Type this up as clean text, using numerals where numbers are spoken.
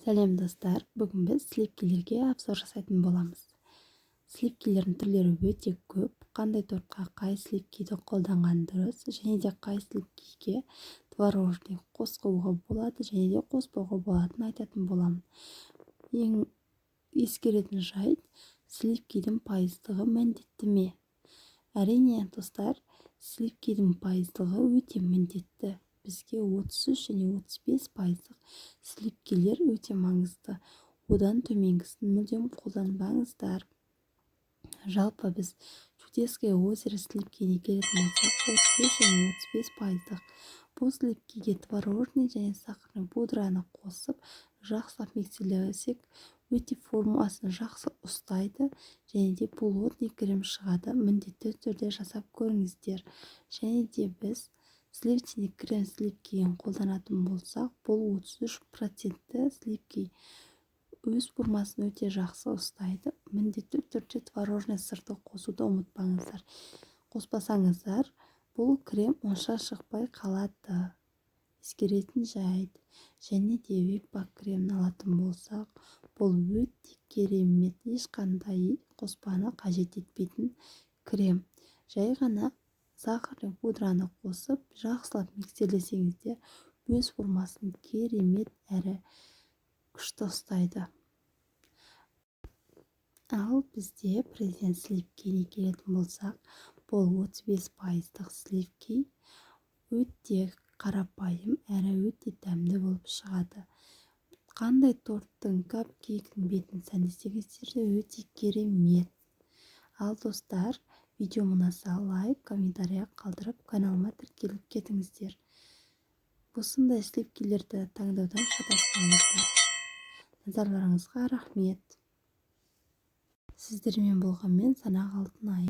Сәлем достар, бүгін біз сливкилерге обзор жасайтын боламыз. Сливкилердің түрлері өте көп, қандай тортқа қай сливкиді қолданған дұрыс, және де қай сливкиге творожный қосуға болады, және де қоспауға болатынын айтатын боламын. Ең ескеретін жайт, сливкидің пайыздығы міндетті ме? Әрине, достар, сливкидің пайыздығы өте міндетті. Бізге 33 және 35% сливкилер өте маңызды. Одан төменгісін мүлдем қолданбаңыздар. Жалпы біз Чудесское озеро сливкиіне келетін болсақ, 35 және 35%. Бұл сливкиге творожный және сахарный пудраны қосып, жақсылап миксерлесек, өте формасын жақсы ұстайды, және де плотный крем шығады. Міндетті түрде жасап көріңіздер. Және де біз сливочный крем сливкиін қолданатын болсақ, бұл 33% сливки өз формасын өте жақсы ұстайды. Міндетті түрде творожный сырды қосуды ұмытпаңыздар. Қоспасаңыздар, бұл крем онша шықпай қалады. Ескеретін жайт. Және де виппак кремін алатын болсақ, бұл өте керемет, ешқандай қоспаны қажет етпейтін крем. Жай ғана сахарный пудраны қосып, жақсылап миксерлесеңіздер, өз формасын керемет әрі күшті ұстайды. Ал бізде президент сливкиіне келетін болсақ, бұл 35% сливки өте қарапайым әрі өте дәмді болып шығады. Қандай торттың, капкейктің бетін сәндесеңіздер де өте керемет. Ал достар, видео ұнаса лайк, комментария қалдырып, каналыма тіркеліп кетіңіздер. Осындай сливкилерді таңдаудан шатаспаңыздар. Назарларыңызға рахмет. Сіздермен болғанмен санақ алтын ай.